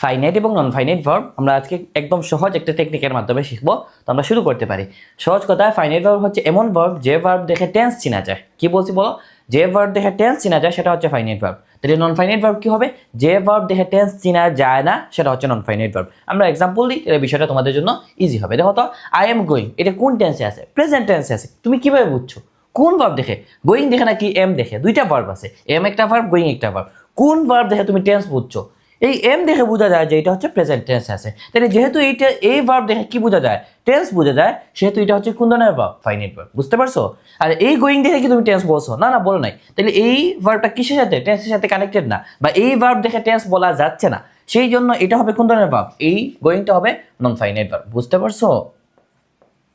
Finite এবং non finite verb আমরা আজকে একদম সহজ একটা টেকনিকের মাধ্যমে শিখবো। তো আমরা শুরু করতে পারি। সহজ কথায় ফাইনাইট ভার্ব হচ্ছে এমন ভার্ব যে ভার্ব দেখে টেন্স চেনা যায়। কি বলছি বলো? যে ভার্ব দেখে টেন্স চেনা যায় সেটা হচ্ছে ফাইনাইট ভার্ব। তাহলে নন ফাইনাইট ভার্ব কি হবে? যে ভার্ব দেখে টেন্স চেনা যায় না সেটা হচ্ছে নন ফাইনাইট ভার্ব। আমরা এক্সাম্পল দিই, তাহলে বিষয়টা তোমাদের জন্য ইজি হবে। দেখো তো, আই এম গোয়িং, এটা কোন টেন্সে আছে? প্রেজেন্ট টেন্সে আছে। তুমি কিভাবে বুঝছো? কোন ভার্ব দেখে? গোয়িং দেখে নাকি এম দেখে? দুইটা ভার্ব আছে, এম একটা ভার্ব, গোয়িং একটা ভার্ব। কোন ভার্ব দেখে তুমি টেন্স বুঝছো? এই এম দেখে বোঝা যায় যে এটা হচ্ছে প্রেজেন্ট টেন্স আছে। তাহলে যেহেতু এইটা এই ভার্ব দেখে কি বোঝা যায়? টেন্স বোঝা যায়, সেহেতু এটা হচ্ছে কোন ধরনের ভার্ব? Finite verb. বুঝতে পারছো? আর এই গোয়িং দেখে কি তুমি টেন্স বলছো? না, না, বলো নাই। তাহলে এই ভার্বটা কিসের সাথে? টেন্সের সাথে কানেক্টেড না, বা এই ভার্ব দেখে টেন্স বলা যাচ্ছে না। সেই জন্য এটা হবে কোন ধরনের ভার্ব? এই গোয়িংটা হবে নন ফাইনাইট ভার্ব। বুঝতে পারছো?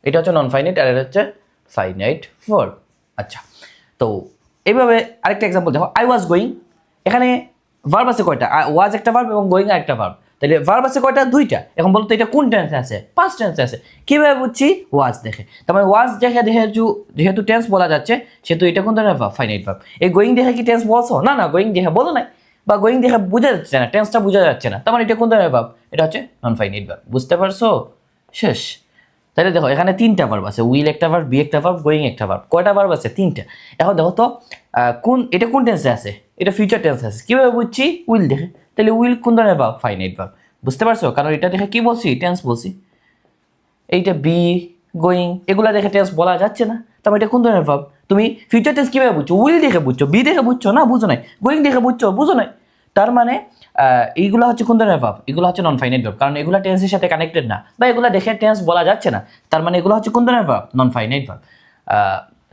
এটা হচ্ছে নন ফাইনাইট আর এটা হচ্ছে ফাইনাইট ভার্ব। আচ্ছা, তো এইভাবে আরেকটা এক্সাম্পল দেখো, আই ওয়াজ গোয়িং। এখানে ভার্ব আছে কয়টা? ওয়াজ একটা ভার্ব এবং গোয়িং আরেকটা ভার্ব। তাহলে ভার্ব আছে কয়টা? দুইটা। এখন বলতো এটা কোন টেন্সে আছে? পাস্ট টেন্সে আছে। কিভাবে বুঝছি? ওয়াজ দেখে। তার মানে ওয়াজ দেখে যেহেতু টেন্স বলা যাচ্ছে, সেহেতু এটা কোন ধরনের ভার্ব? Finite verb. এই গোয়িং দেখে কি টেন্স বলছো? না, না, গোয়িং দেখে বলো নাই, বা গোয়িং দেখে বোঝা যাচ্ছে না, টেন্সটা বোঝা যাচ্ছে না। তার মানে এটা কোন ধরনের ভার্ব? এটা হচ্ছে নন ফাইনাইট ভার্ব। বুঝতে পারছো? শেষ। তাহলে দেখো, এখানে তিনটা ভার্ব আছে, উইল একটা ভার্ব, বি একটা ভার্ব, গোয়িং একটা ভার্ব। কয়টা ভার্ব আছে? তিনটা। এখন দেখো তো, এটা কোন টেন্সে আছে? এটা ফিউচার টেন্সে আছে। কিভাবে বুঝছি? উইল দেখে। তাহলে উইল কোন ধরনের ভার্ব? Finite verb. বুঝতে পারছো? কারণ এটা দেখে কি বলছি? টেন্স বলছি। এইটা বি, গোয়িং, এগুলা দেখে টেন্স বলা যাচ্ছে না। তারপর এটা কোন ধরনের ভার্ব? তুমি ফিউচার টেন্স কিভাবে বুঝছো? উইল দেখে বুঝছো, বি দেখে বুঝছো না, বুঝো নাই। গোয়িং দেখে বুঝছো, বুঝো নাই। তার মানে এইগুলো হচ্ছে কোন ধরনের ভার্ব? এগুলো হচ্ছে নন ফাইনাইট ভার্ব, কারণ এগুলো টেন্সের সাথে কানেক্টেড না, বা এগুলো দেখে টেন্স বলা যাচ্ছে না। তার মানে এগুলো হচ্ছে কোন ধরনের ভার্ব? Non finite verb.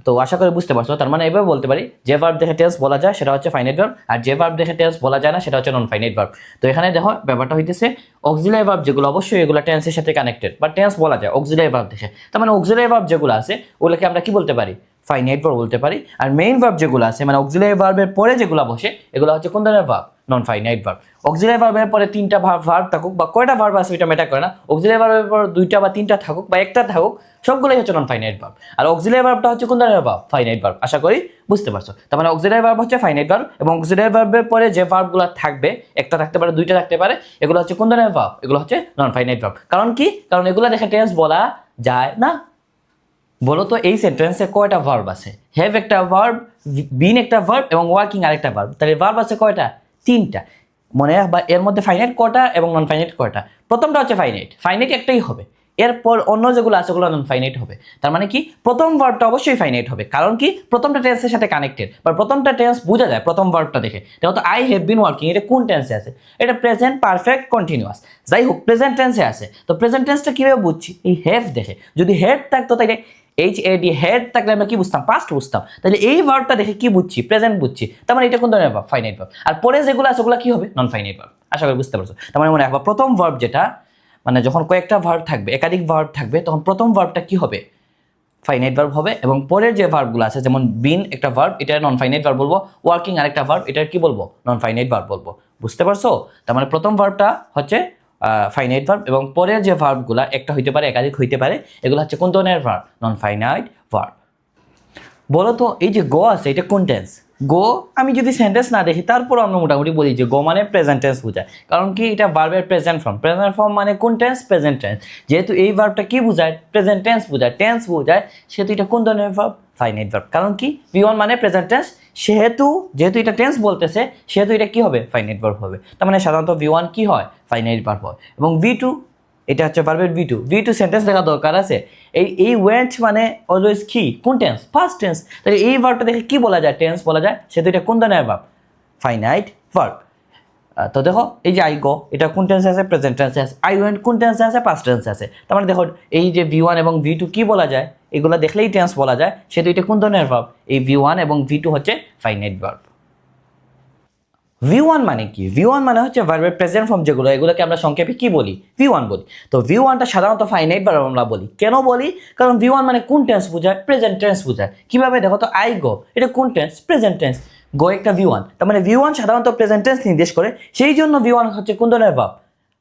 তো আশা করি বুঝতে পারছো। তার মানে এভাবে বলতে পারি, যে ভার্ব দেখে টেন্স বলা যায় সেটা হচ্ছে ফাইনাইট ভার্ব, আর যে ভার্ব দেখে টেন্স বলা যায় না সেটা হচ্ছে নন ফাইনাইট ভার্ব। তো এখানে দেখো, ব্যাপারটা হইতেছে অক্সিলারি ভার্ব যেগুলো, অবশ্যই এগুলো টেন্সের সাথে কানেক্টেড, বা টেন্স বলা যায় অক্সিলারি ভার্ব দেখে। তার মানে অক্সিলারি ভার্ব যেগুলো আছে ওগুলোকে আমরা কি বলতে পারি? ফাইনাইট ভার্ব বলতে পারি। আর মেইন ভার্ব যেগুলো আছে, মানে অক্সিলারি ভার্বের পরে যেগুলো বসে, এগুলো হচ্ছে কোন ধরনের verb? Non finite verb. Auxiliary ভার্বের পরে তিনটা ভার্ব থাকুক বা কয়টা ভার্ব আছে এটা ম্যাটার করে না। অক্সিলারি ভার্বের পর দুইটা বা তিনটা থাকুক বা একটা থাকুক, সবগুলোই হচ্ছে নন ফাইনাইট ভার্ব। আর অক্সিলারি ভার্বটা হচ্ছে কোন ধরনের ভার্ব? Finite verb. আশা করি বুঝতে পারছো। তার মানে অক্সিলারি ভার্ব হচ্ছে ফাইনাইট ভার্ব, এবং অক্সিলারি ভার্বের পরে যে ভার্বগুলো থাকবে, একটা থাকতে পারে, দুইটা থাকতে পারে, এগুলো হচ্ছে কোন ধরনের ভার্ব? এগুলো হচ্ছে নন ফাইনাইট ভার্ব। কারণ কি? কারণ এগুলো দেখে টেন্স বলা যায় না। বলো তো, এই সেন্টেন্সে কয়টা ভার্ব আছে? হ্যাভ একটা ভার্ব, বিন একটা ভার্ব, এবং ওয়ার্কিং আরেকটা ভার্ব। তাহলে ভার্ব আছে কয়টা? তিনটা। মনে রাখবা, এর মধ্যে ফাইনাইট কয়টা এবং নন ফাইনাইট কয়টা? প্রথমটা হচ্ছে ফাইনাইট, ফাইনাইট একটাই হবে। এরপর অন্য যেগুলো আছে ওগুলো নন ফাইনাইট হবে। তার মানে কি? প্রথম ভার্বটা অবশ্যই ফাইনাইট হবে। কারণ কি? প্রথমটা টেন্সের সাথে কানেক্টেড, বা প্রথমটা টেন্স বোঝা যায় প্রথম ভার্বটা দেখে। দেখো তো, আই হ্যাভ বিন ওয়ার্কিং, এটা কোন টেন্সে আছে? এটা প্রেজেন্ট পারফেক্ট কন্টিনিউয়াস। যাই হোক, প্রেজেন্ট টেন্সে আছে। তো প্রেজেন্ট টেন্সটা কিভাবে বুঝছি? এই হ্যাভ দেখে। যদি হেড থাকতো তাহলে HAD, হেড থাকলে আমরা কি বুঝতাম? পাস্ট বুঝতাম। তাহলে এই ভার্বটা দেখে কি বুঝছি? প্রেজেন্ট বুঝছি। তার মানে এটা কোন ধরনের ভার্ব? Finite verb. আর পরে যেগুলো আছে ওগুলো কি হবে? Non finite verb. আশা করি বুঝতে পারছো। তার মানে মনে রাখবা, প্রথম ভার্ব যেটা, মানে যখন কয়েকটা ভার্ব থাকবে, একাধিক ভার্ব থাকবে, তখন প্রথম ভার্বটা কি হবে? ফাইনাইট ভার্ব হবে। এবং পরের যে ভার্বগুলো আছে, যেমন বিন একটা ভার্ব, এটা নন ফাইনাইট ভার্ব বলবো। ওয়ার্কিং আরেকটা ভার্ব, এটা কি বলবো? নন ফাইনাইট ভার্ব বলবো। বুঝতে পারছো? তার মানে প্রথম ভার্বটা হচ্ছে ফাইনাইট ভার্ব, এবং পরের যে ভার্বগুলো একটা হইতে পারে, একাধিক হইতে পারে, এগুলো হচ্ছে কোন ধরনের ভার্ব? Non finite verb. বলো তো, এই যে গো আছে, এটা কোন টেন্স? গো আমি যদি সেন্টেন্স না দেখি, তারপর আমরা মোটামুটি বলি যে গো মানে প্রেজেন্ট টেন্স বোঝায়। কারণ কি? এটা ভার্বের প্রেজেন্ট ফর্ম। প্রেজেন্ট ফর্ম মানে কোন টেন্স? Present tense. যেহেতু এই ভার্বটা কি বোঝায়? প্রেজেন্ট টেন্স বোঝায়, টেন্স বোঝায়, সেহেতু এটা কোন ধরনের ভার্ব? Finite verb. কারণ কি? V1 মানে প্রেজেন্ট টেন্স, যেহেতু এটা টেন্স বলতেছে, সেহেতু এটা কি হবে? ফাইনাইট ভার্ব হবে। তার মানে সাধারণত V1 কি হয়? ফাইনাইট ভার্ব হয়। এবং V2, এটা হচ্ছে ভার্বের V2 সেন্টেন্স লেখা দরকার আছে। এই ওয়েন্ট মানে অলওয়েজ কি? কোন টেন্স? First tense. তাহলে এই ভার্বটা দেখে কি বলা যায়? টেন্স বলা যায়। সেহেতু এটা কোন ধরনের ভার্ব? Finite verb. তো দেখো, এই যে আই গো, এটা কোন টেন্সে আছে? প্রেজেন্ট টেন্সে আছে। আই ওয়েন্ট কোন টেন্সে আছে? পাস্ট টেন্সে আছে। তার মানে দেখো, এই যে V1 এবং V2 কি বলা যায়? এগুলো দেখলেই টেন্স বলা যায়। সেহেতু এটা কোন ধরনের ভার্ব? এই V1 এবং V2 হচ্ছে ফাইনাইট ভার্ব। V1 মানে কি? V1 মানে হচ্ছে ভার্বের প্রেজেন্ট ফর্ম যেগুলো, এগুলোকে আমরা সংক্ষেপে কি বলি? V1 বলি। তো V1টা সাধারণত ফাইনাইট ভার্ব আমরা বলি। কেন বলি? কারণ V1 মানে কোন টেন্স বোঝায়? প্রেজেন্ট টেন্স বোঝায়। কিভাবে? দেখো তো, আই গো, এটা কোন টেন্স? Present tense. গো একটা V1, তার মানে V1 সাধারণত প্রেজেন্ট টেন্স নির্দেশ করে। সেই জন্য V1 হচ্ছে কোন ধরনের ভার্ব?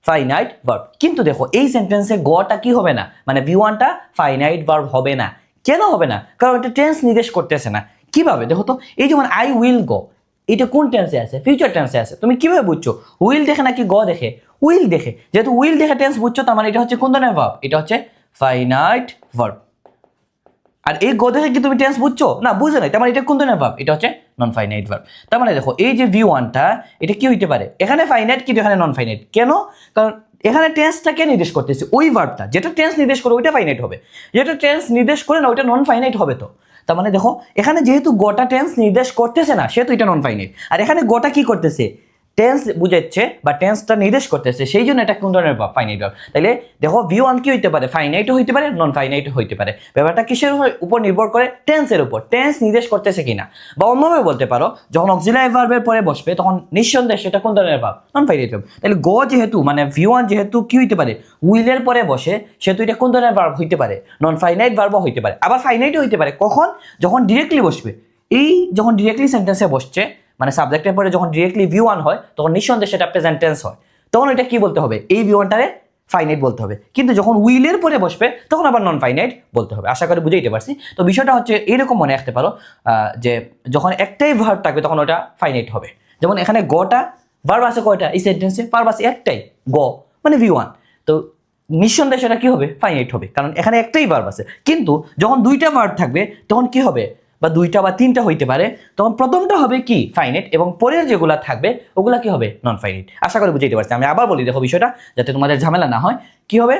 Finite verb. কিন্তু দেখো, এই সেন্টেন্সে গোটা কি হবে না, মানে V1টা ফাইনাইট ভার্ব হবে না। কেন হবে না? কারণ এটা টেন্স নির্দেশ করতেছে না। কিভাবে? দেখো তো, এই যেমন আই উইল গো, এটা কোন টেন্সে আছে? ফিউচার টেন্সে আছে। তুমি কিভাবে বুঝছো? উইল দেখে নাকি গ দেখে? উইল দেখে, যেহেতু উইল দেখে টেন্স বুঝছো, তার মানে এটা হচ্ছে কোন ধরনের ভার্ব? এটা হচ্ছে ফাইনাইট ভার্ব। আর এই গো দেখে কি তুমি টেন্স বুঝছো? না, বুঝে নাই, তার মানে এটা কোন ধরনের ভার্ব? এটা হচ্ছে নন ফাইনাইট ভার্ব। তার মানে দেখো এই যে V1টা এটা কি হইতে পারে? এখানে ফাইনাইট কিন্তু এখানে নন ফাইনাইট। কেন? কারণ এখানে টেন্সটাকে নির্দেশ করতেছে, ওই ভার্বটা যেটা টেন্স নির্দেশ করে ওইটা ফাইনাইট হবে, যেটা টেন্স নির্দেশ করে না ওইটা নন ফাইনাইট হবে। তো তার মানে দেখো এখানে যেহেতু গোটা টেন্স নির্দেশ করতেছে না, সেহেতু এটা নন ফাইনাইট। আর এখানে গোটা কি করতেছে? টেন্স বুঝাচ্ছে বা টেন্সটা নির্দেশ করতেছে, সেই জন্য এটা কোন ধরনের ভার্ব? Finite verb. তাহলে দেখো V1 কি হইতে পারে? ফাইনাইটও হইতে পারে, নন ফাইনাইটও হইতে পারে। ব্যাপারটা কিসের উপর নির্ভর করে? টেন্সের উপর, টেন্স নির্দেশ করতেছে কিনা। বা অন্যভাবে বলতে পারো, যখন অক্সিলারি ভার্বের পরে বসবে তখন নিঃসন্দেহে সেটা কোন ধরনের ভার্ব? Non finite verb. তাহলে গো যেহেতু মানে V1 যেহেতু কি হইতে পারে? উইলের পরে বসে, সেহেতু এটা কোন ধরনের ভার্ব হইতে পারে? নন ফাইনাইট ভার্বও হইতে পারে। আবার ফাইনাইটও হইতে পারে কখন? যখন ডিরেক্টলি বসবে। এই যখন ডিরেক্টলি সেন্টেন্সে বসছে, মানে সাবজেক্টের পরে যখন ডিরেক্টলি V1 হয়, তখন নিঃসন্দেহে সেটা প্রেজেন্ট টেন্স হয়। তখন এটা কি বলতে হবে? এই V1টারে ফাইনাইট বলতে হবে। কিন্তু যখন উইলের পরে বসবে তখন আবার নন ফাইনাইট বলতে হবে। আশা করি বুঝাইতে পারছি। তো বিষয়টা হচ্ছে এরকম মনে রাখতে পারো যে যখন একটাই ভার্ব থাকবে তখন ওটা ফাইনাইট হবে। যেমন এখানে গটা ভার্ব আছে কয়টা এই সেন্টেন্সে? ভার্ব আছে একটাই, গ মানে V1। তো নিঃসন্দেহে সেটা কি হবে? ফাইনাইট হবে, কারণ এখানে একটাই ভার্ব আছে। কিন্তু যখন দুইটা ভার্ব থাকবে তখন কি হবে? বা দুইটা বা তিনটা হইতে পারে, তখন প্রথমটা হবে কি? ফাইনাইট, এবং পরের যেগুলা থাকবে ওগুলা কি হবে? Non finite. আশা করি বুঝাইতে পারছি। আমি আবার বলি, দেখো বিষয়টা যাতে তোমাদের ঝামেলা না হয়। কি হবে?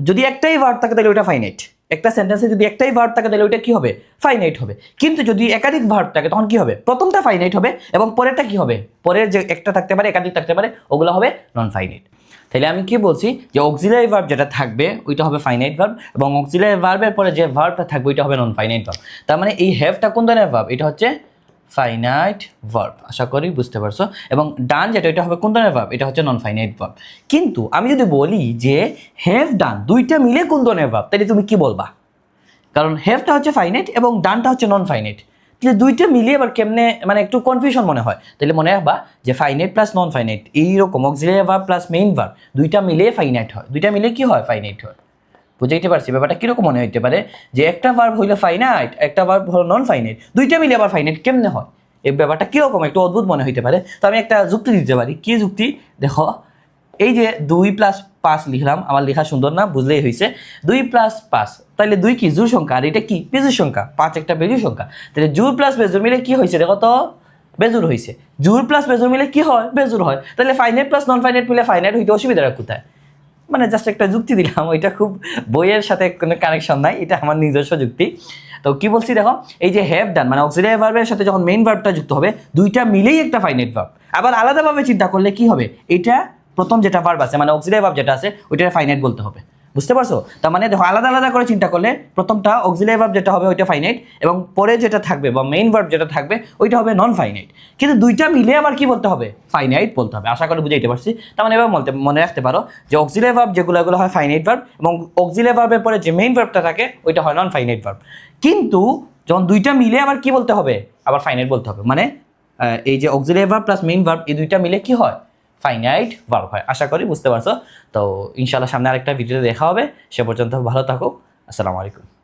যদি একটাই ভার্ব থাকে তাহলে ওটা ফাইনাইট। একটা সেন্টেন্সে যদি একটাই ভার্ব থাকে তাহলে ওইটা কি হবে? ফাইনাইট হবে। কিন্তু যদি একাধিক ভার্ব থাকে তখন কি হবে? প্রথমটা ফাইনাইট হবে এবং পরেরটা কি হবে? পরের যে একটা থাকতে পারে, একাধিক থাকতে পারে, ওগুলো হবে নন ফাইনাইট। তাহলে আমি কি বলছি? যে অক্সিলারি ভার্ব যেটা থাকবে ওইটা হবে ফাইনাইট ভার্ব, এবং অক্সিলারি ভার্বের পরে যে ভার্বটা থাকবে ওইটা হবে নন ফাইনাইট ভার্ব। তার মানে এই হ্যাভটা কোন ধরনের ভার্ব? এটা হচ্ছে ফাইনাইট ভার্ব। আশা করি বুঝতে পারছো। এবং ডান যেটা, এটা হবে কোন ধরনের ভার্ব? এটা হচ্ছে নন ফাইনাইট ভার্ব। কিন্তু আমি যদি বলি যে হ্যাভ ডান দুইটা মিলে কোন ধরনের ভার্ব, তাহলে তুমি কি বলবা? কারণ হ্যাভটা হচ্ছে ফাইনাইট এবং ডানটা হচ্ছে নন ফাইনাইট। তাহলে দুইটা মিলিয়ে আবার কেমনে, মানে একটু কনফিউশন মনে হয়। তাহলে মনে রাখবা যে ফাইনাইট প্লাস নন ফাইনাইট এইরকম auxiliary verb plus main verb দুইটা মিলে ফাইনাইট হয়, দুইটা মিলে কি হয়? ফাইনাইট হয়। বুঝাইতে পারছি ব্যাপারটা কিরকম মনে হইতে পারে? যে একটা ভার্ব হইলো ফাইনাইট, একটা ভার্ব হলো নন ফাইনাইট, দুইটা মিলে আবার ফাইনাইট কেমনে হয়? এই ব্যাপারটা কিরকম একটু অদ্ভুত মনে হইতে পারে। তো আমি একটা যুক্তি দিতে পারি। কি যুক্তি? দেখো এই যে 2 + 5 লিখলাম, আমার লেখা সুন্দর না, বুঝলেই হয়েছে। 2 + 5, তাহলে 2 কি? জোড় সংখ্যা, আর এটা কি? বেজোড় সংখ্যা। 5 একটা বেজোড় সংখ্যা। তাহলে জোড় প্লাস বেজোড় মিলে কি হয়েছে? দেখো তো, বেজোড় হয়েছে। জোড় প্লাস বেজোড় মিলে কি হয়? বেজোড় হয়। তাহলে ফাইনাইট প্লাস নন ফাইনাইট মিলে ফাইনাইট হইতে অসুবিধাটা কোথায়? মানে জাস্ট একটা যুক্তি দিলাম, ওইটা খুব বইয়ের সাথে কোনো কানেকশন নাই, এটা আমার নিজস্ব যুক্তি। তো কি বলছি দেখো, এই যে হ্যাভ ডান মানে অক্সিলারি ভার্বের সাথে যখন মেইন ভার্বটা যুক্ত হবে, দুইটা মিলেই একটা ফাইনাইট ভার্ব। আবার আলাদাভাবে চিন্তা করলে কি হবে? এটা প্রথম যেটা ভার্ব আছে মানে অক্সিলারি ভার্ব যেটা আছে ওইটা ফাইনাইট বলতে হবে। বুঝতে পারছো? তার মানে দেখো আলাদা আলাদা করে চিন্তা করলে প্রথমটা অক্সিলারি ভার্ব যেটা হবে ওইটা ফাইনাইট, এবং পরে যেটা থাকবে বা মেইন ভার্ব যেটা থাকবে ওইটা হবে নন ফাইনাইট। কিন্তু দুইটা মিলে আবার কি বলতে হবে? ফাইনাইট বলতে হবে। আশা করি বুঝাইতে পারছি। তার মানে এবার মনে রাখতে পারো যে অক্সিলারি ভার্ব যেগুলো হয় ফাইনাইট ভার্ব, এবং অক্সিলারি ভার্বের পরে যে মেইন ভার্বটা থাকে ওইটা হয় নন ফাইনাইট ভার্ব। কিন্তু যখন দুইটা মিলে আবার কি বলতে হবে? আবার ফাইনাইট বলতে হবে। মানে এই যে auxiliary verb plus main verb এই দুইটা মিলে কি হয়? ফাইনাইট ভার্ব হয়। আশা করি বুঝতে পারছো। তো ইনশাআল্লাহ সামনে আরেকটা ভিডিওতে দেখা হবে। সে পর্যন্ত ভালো থাকো। আসসালামু আলাইকুম।